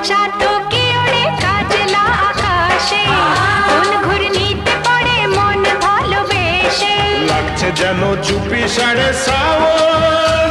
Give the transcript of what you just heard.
চাতকে ওড়ে কাজলা আকাশে, কোন ঘূর্ণিতে পড়ে মন ভালোবেসে। লাগছে যেন চুপি সাড়ে সাওন,